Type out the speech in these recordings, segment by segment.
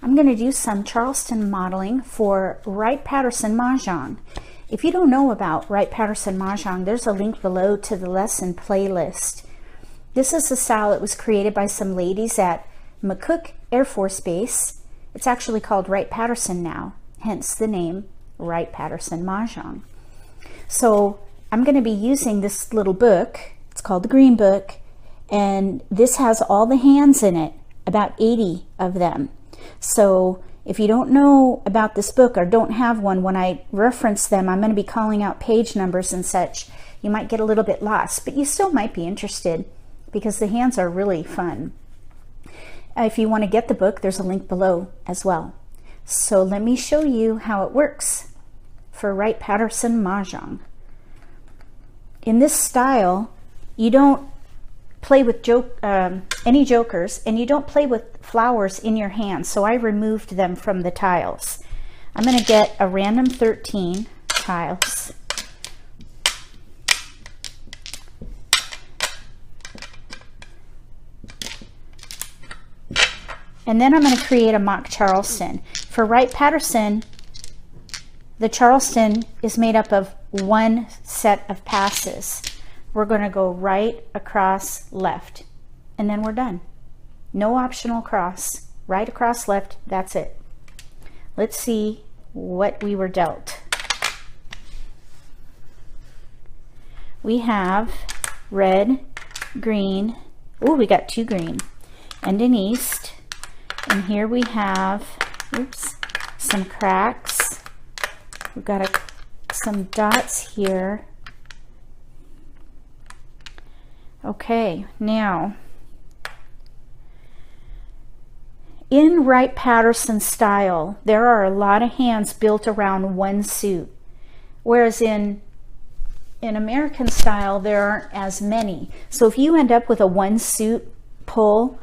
I'm going to do some Charleston modeling for Wright-Patterson Mah Jongg. If you don't know about Wright-Patterson Mah Jongg, there's a link below to the lesson playlist. This is a style that was created by some ladies at McCook Air Force Base. It's actually called Wright-Patterson now, hence the name Wright-Patterson Mah Jongg. So I'm going to be using this little book. It's called the Green Book, and this has all the hands in it, about 80 of them. So if you don't know about this book or don't have one, when I reference them, I'm going to be calling out page numbers and such. You might get a little bit lost, but you still might be interested because the hands are really fun. If you want to get the book, there's a link below as well. So let me show you how it works for Wright-Patterson Mah Jongg. In this style, you don't play with any jokers, and you don't play with flowers in your hand, so I removed them from the tiles. I'm going to get a random 13 tiles. And then I'm going to create a mock Charleston. For Wright-Patterson, the Charleston is made up of one set of passes. We're going to go right, across, left, and then we're done. No optional cross. Right, across, left, that's it. Let's see what we were dealt. We have red, green. Oh, we got 2 green and an east. And here we have, oops, some cracks. We've got some dots here. Okay, now, in Wright-Patterson style, there are a lot of hands built around one suit, whereas in American style, there aren't as many. So if you end up with a one suit pull,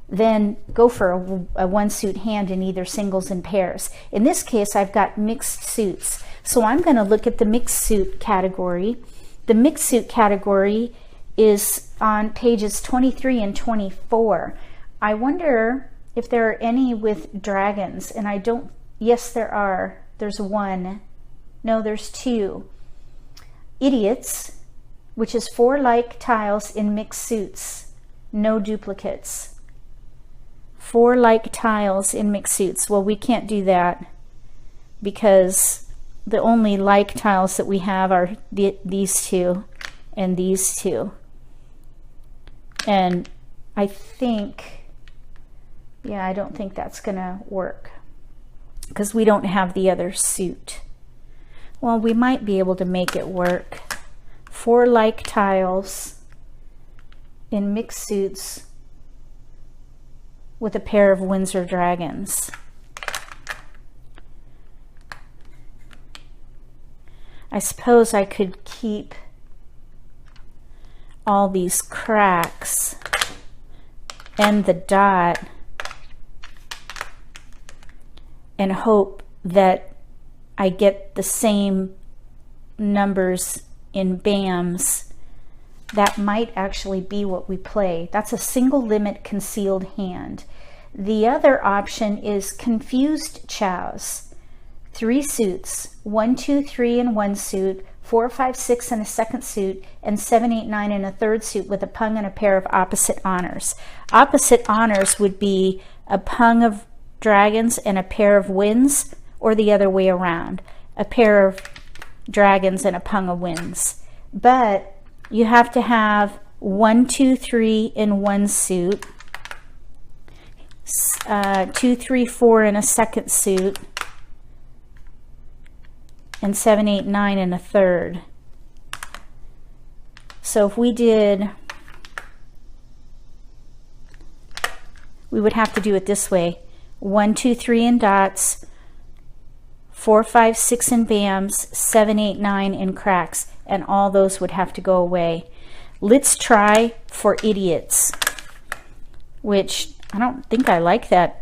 then go for a one suit hand in either singles and pairs. In this case, I've got mixed suits. So I'm going to look at the mixed suit category. The mixed suit category is on pages 23 and 24. I wonder if there are any with dragons, and I don't, yes there are. There's one. No, there's 2. Idiots, which is 4 like tiles in mixed suits, no duplicates. 4 like tiles in mixed suits. Well, we can't do that because the only like tiles that we have are these 2 and these 2. And I think, yeah, I don't think that's gonna work because we don't have the other suit. Well, we might be able to make it work. 4 like tiles in mixed suits with a pair of Windsor dragons. I suppose I could keep all these cracks and the dot and hope that I get the same numbers in BAMs. That might actually be what we play. That's a single limit concealed hand. The other option is confused chows. 3 suits, 1, 2, 3 in one suit, 4, 5, 6 in a second suit, and 7, 8, 9 in a third suit with a pung and a pair of opposite honors. Opposite honors would be a pung of dragons and a pair of winds, or the other way around, a pair of dragons and a pung of winds. But you have to have 1, 2, 3 in one suit, 2, 3, 4 in a second suit, and 7, 8, 9 in a third. So if we did, we would have to do it this way: 1, 2, 3 in dots, 4, 5, 6 in BAMs, 7, 8, 9 in cracks, and all those would have to go away. Let's try for idiots, which I don't think I like that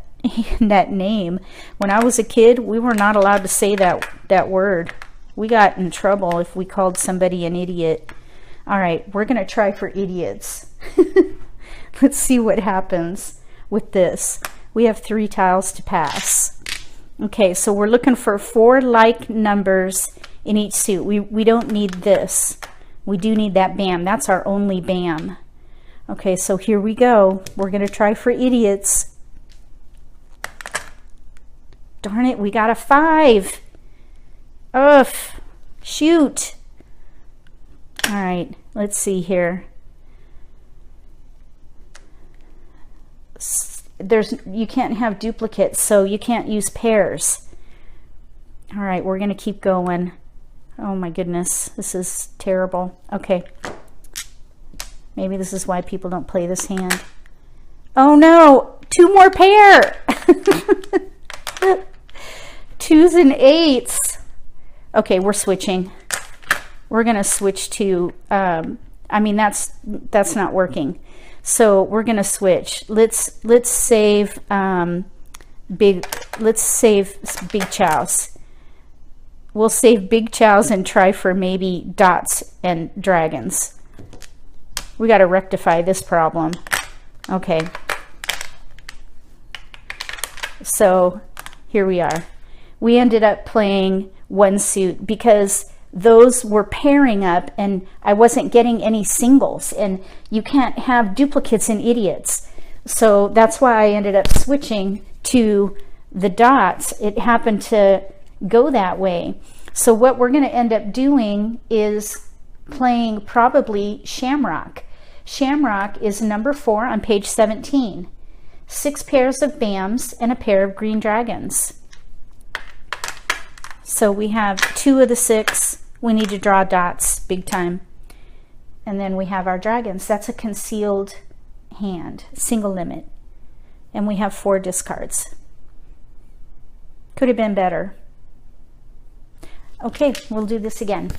that name. When I was a kid, we were not allowed to say that word. We got in trouble if we called somebody an idiot. All right, we're going to try for idiots. Let's see what happens with this. We have 3 tiles to pass. Okay, so we're looking for 4 like numbers in each suit. We don't need this. We do need that bam. That's our only bam. Okay, so here we go. We're going to try for idiots. Darn it, we got a 5. Ugh, shoot. All right, let's see here. You can't have duplicates, so you can't use pairs. All right, we're going to keep going. Oh my goodness, this is terrible. Okay. Maybe this is why people don't play this hand. Oh no, 2 more pair. 2s and 8s. Okay, we're switching. We're going to switch to, I mean, that's not working. So we're going to switch. Let's save big chows. We'll save big chows and try for maybe dots and dragons. We got to rectify this problem. Okay. So here we are. We ended up playing 1 suit because those were pairing up and I wasn't getting any singles, and you can't have duplicates and idiots. So that's why I ended up switching to the dots. It happened to go that way. So what we're going to end up doing is playing probably Shamrock. Shamrock is number 4 on page 17. 6 pairs of bams and a pair of green dragons. So we have 2 of the 6. We need to draw dots big time. And then we have our dragons. That's a concealed hand, single limit. And we have 4 discards. Could have been better. Okay, we'll do this again.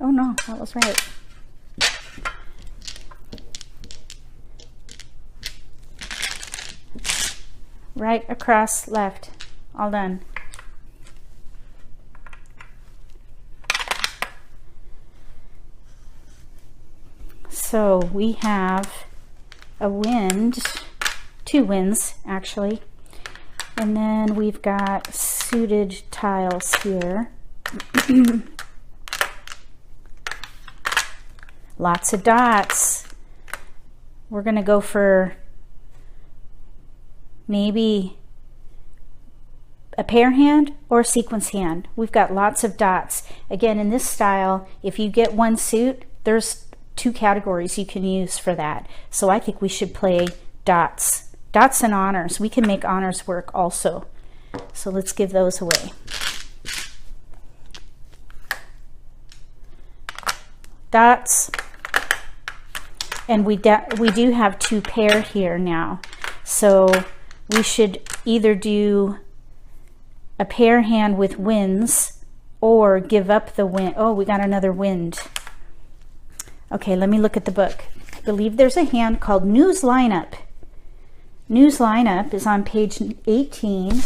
Oh no, that was right. Right, across, left. All done. So we have a wind, 2 winds actually. And then we've got suited tiles here. Lots of dots. We're going to go for maybe a pair hand or a sequence hand. We've got lots of dots. Again, in this style, if you get 1 suit, there's 2 categories you can use for that. So I think we should play dots. Dots and honors. We can make honors work also. So let's give those away. Dots. And we do have 2 pair here now. So we should either do a pair hand with winds or give up the wind. Oh, we got another wind. Okay, let me look at the book. I believe there's a hand called News Lineup. News Lineup is on page 18.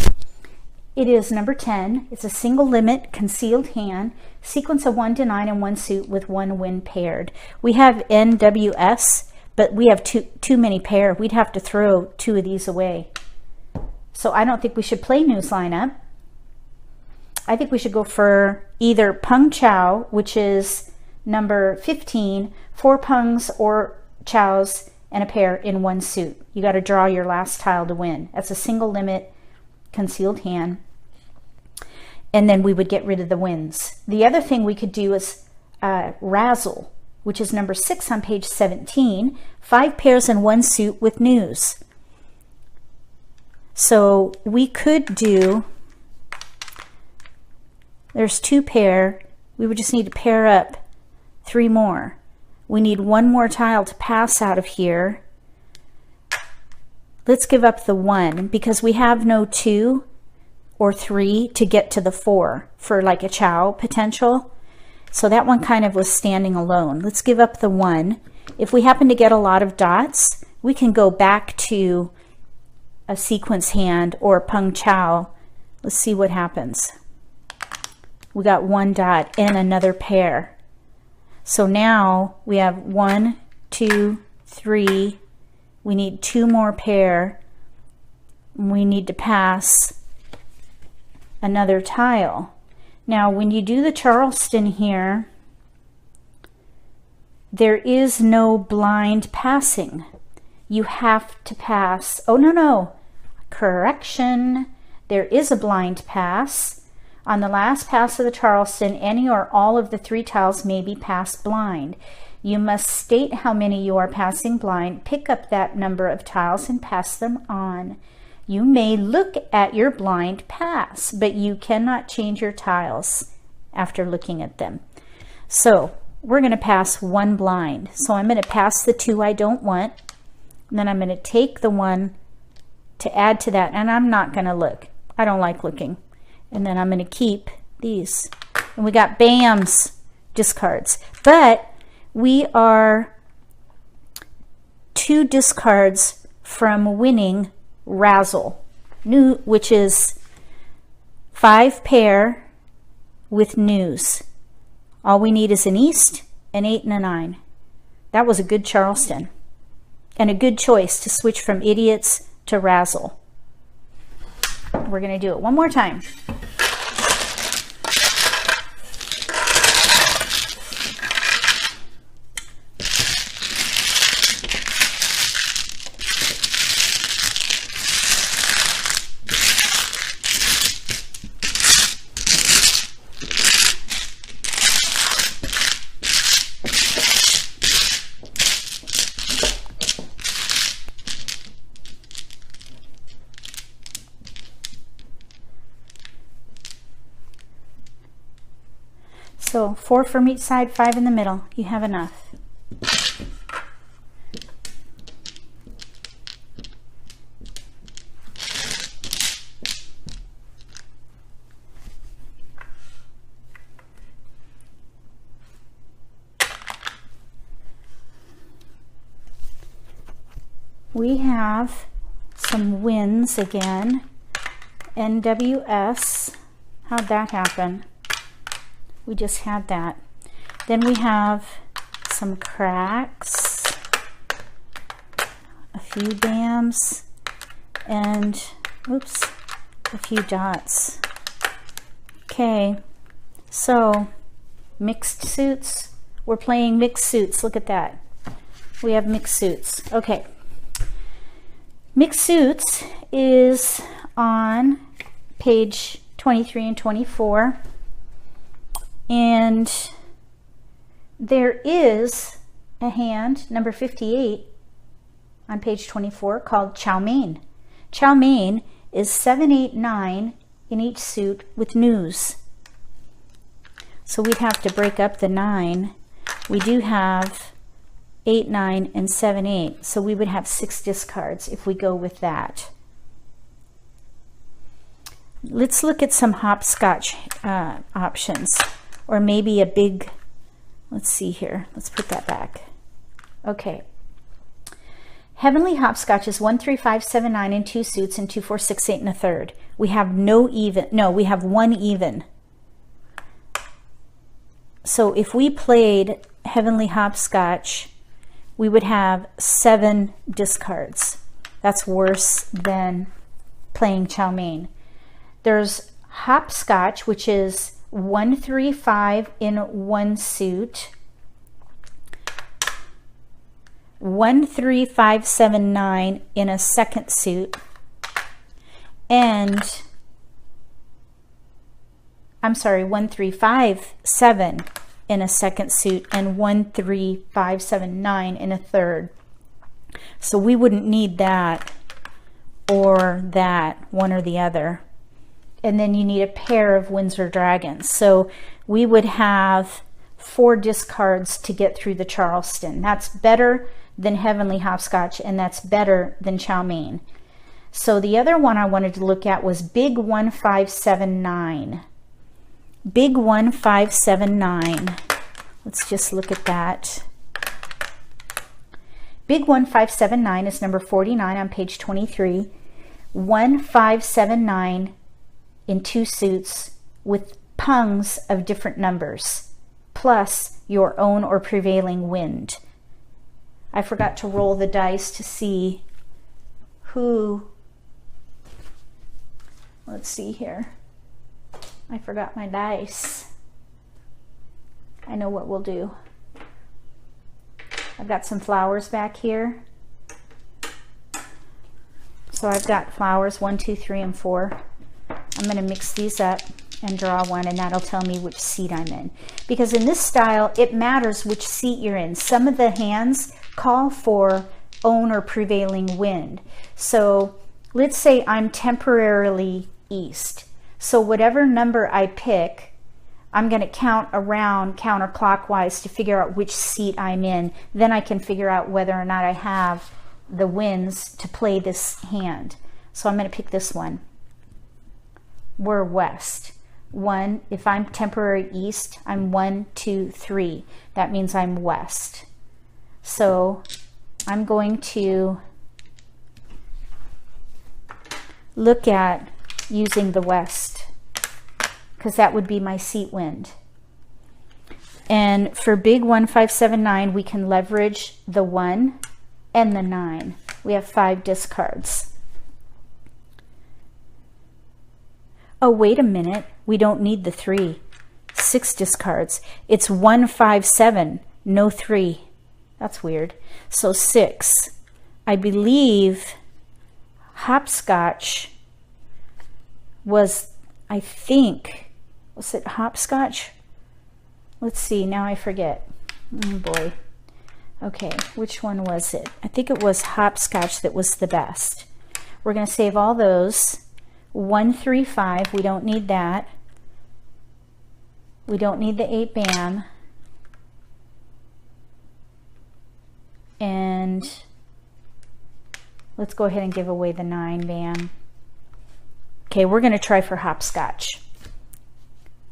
It is number 10. It's a single limit concealed hand, sequence of 1 to 9 and 1 suit with 1 wind paired. We have NWS, but we have too many pair. We'd have to throw 2 of these away. So I don't think we should play News Lineup. I think we should go for either Pung Chow, which is number 15, 4 pungs or chows and a pair in 1 suit. You got to draw your last tile to win. That's a single limit concealed hand. And then we would get rid of the winds. The other thing we could do is Razzle, which is number 6 on page 17, 5 pairs in 1 suit with news. So we could do, there's 2 pair, we would just need to pair up 3 more. We need one more tile to pass out of here. Let's give up the 1 because we have no 2 or 3 to get to the 4 for like a chow potential. So that one kind of was standing alone. Let's give up the 1. If we happen to get a lot of dots, we can go back to a sequence hand or pung chow. Let's see what happens. We got 1 dot and another pair. So now we have 1, 2, 3. We need 2 more pair. We need to pass another tile. Now when you do the Charleston here, there is no blind passing. You have to pass. Oh, no. Correction. There is a blind pass. On the last pass of the Charleston, any or all of the 3 tiles may be passed blind. You must state how many you are passing blind, pick up that number of tiles and pass them on. You may look at your blind pass, but you cannot change your tiles after looking at them. So we're going to pass 1 blind. So I'm going to pass the 2 I don't want, and then I'm going to take the 1 to add to that, and I'm not going to look. I don't like looking. And then I'm going to keep these. And we got BAMs, discards. But we are 2 discards from winning Razzle, which is 5 pair with news. All we need is an East, an 8, and a 9. That was a good Charleston. And a good choice to switch from idiots to Razzle. We're going to do it one more time. So 4 from each side, 5 in the middle. You have enough. We have some wins again. NWS. How'd that happen? We just had that. Then we have some cracks, a few BAMs, and oops, a few dots. Okay, so mixed suits. We're playing mixed suits. Look at that. We have mixed suits. Okay. Mixed suits is on page 23 and 24. And there is a hand, number 58, on page 24 called Chow Mein. Chow Mein is 7, 8, 9 in each suit with news. So we'd have to break up the 9. We do have 8, 9, and 7, 8. So we would have 6 discards if we go with that. Let's look at some hopscotch options. Or maybe a big, let's see here. Let's put that back. Okay. Heavenly hopscotch is 1, 3, 5, 7, 9 in 2 suits and 2, 4, 6, 8 and a third. We have no even. No, we have 1 even. So if we played heavenly hopscotch, we would have 7 discards. That's worse than playing chow mein. There's hopscotch, which is 1, 3, 5 in 1 suit, 1, 3, 5, 7, 9 in a second suit, and I'm sorry, 1, 3, 5, 7 in a second suit, and 1, 3, 5, 7, 9 in a third. So we wouldn't need that or that, one or the other. And then you need a pair of Windsor Dragons. So we would have 4 discards to get through the Charleston. That's better than Heavenly Hopscotch, and that's better than Chow Mein. So the other one I wanted to look at was Big 1579. Big 1579. Let's just look at that. Big 1579 is number 49 on page 23. 1579 in 2 suits with pungs of different numbers, plus your own or prevailing wind. I forgot to roll the dice to see who. Let's see here. I forgot my dice. I know what we'll do. I've got some flowers back here. So I've got flowers 1, 2, 3, and 4. I'm going to mix these up and draw one, and that'll tell me which seat I'm in. Because in this style, it matters which seat you're in. Some of the hands call for own or prevailing wind. So let's say I'm temporarily east. So whatever number I pick, I'm going to count around counterclockwise to figure out which seat I'm in. Then I can figure out whether or not I have the winds to play this hand. So I'm going to pick this one. We're west. 1, if I'm temporary east, I'm 1, 2, 3. That means I'm west. So I'm going to look at using the west, because that would be my seat wind. And for Big 1579, we can leverage the 1 and the 9. We have 5 discards. Oh, wait a minute. We don't need the 3. 6 discards. It's 1, 5, 7, no 3. That's weird. So 6. I believe hopscotch was, I think, was it hopscotch? Let's see, now I forget. Oh boy. Okay, which one was it? I think it was hopscotch that was the best. We're going to save all those. 1, 3, 5, we don't need that. We don't need the 8 bam. And let's go ahead and give away the 9 bam. Okay, we're going to try for hopscotch.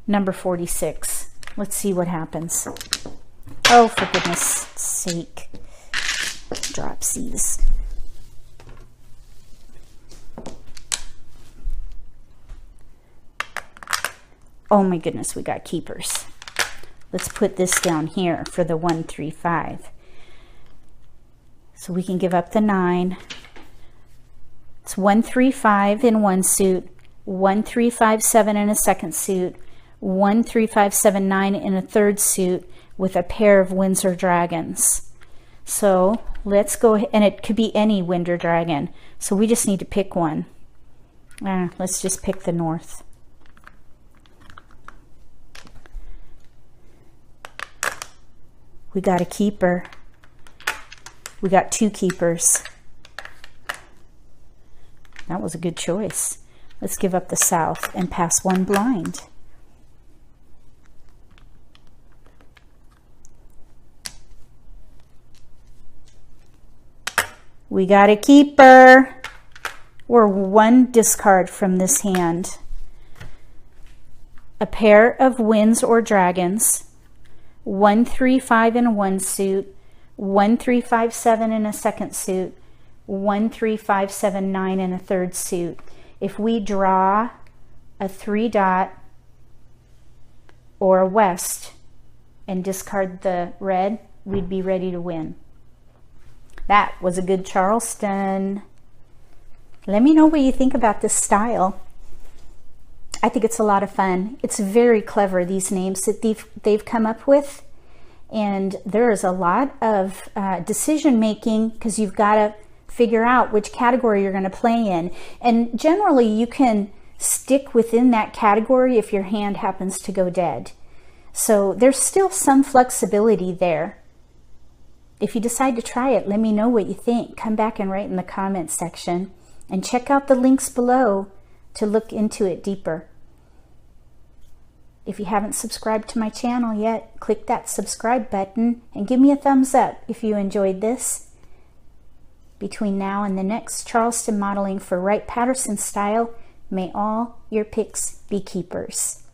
Number 46. Let's see what happens. Oh, for goodness sake. Dropsies. Oh my goodness, we got keepers. Let's put this down here for the 1, 3, 5. So we can give up the 9. It's 1, 3, 5 in one suit, 1, 3, 5, 7 in a second suit, 1, 3, 5, 7, 9 in a third suit with a pair of winds or dragons. So let's go, and it could be any wind or dragon. So we just need to pick one. Let's just pick the north. We got a keeper. We got 2 keepers. That was a good choice. Let's give up the south and pass 1 blind. We got a keeper. We're 1 discard from this hand. A pair of winds or dragons. 1, 3, 5 in one suit, 1, 3, 5, 7 in a second suit, 1, 3, 5, 7, 9 in a third suit. If we draw a 3 dot or a west and discard the red, we'd be ready to win. That was a good Charleston. Let me know what you think about this style. I think it's a lot of fun. It's very clever, these names that they've come up with. And there is a lot of decision making, because you've got to figure out which category you're going to play in. And generally you can stick within that category if your hand happens to go dead. So there's still some flexibility there. If you decide to try it, let me know what you think. Come back and write in the comments section. And check out the links below to look into it deeper. If you haven't subscribed to my channel yet, click that subscribe button and give me a thumbs up if you enjoyed this. Between now and the next Charleston modeling for Wright-Patterson style, may all your picks be keepers.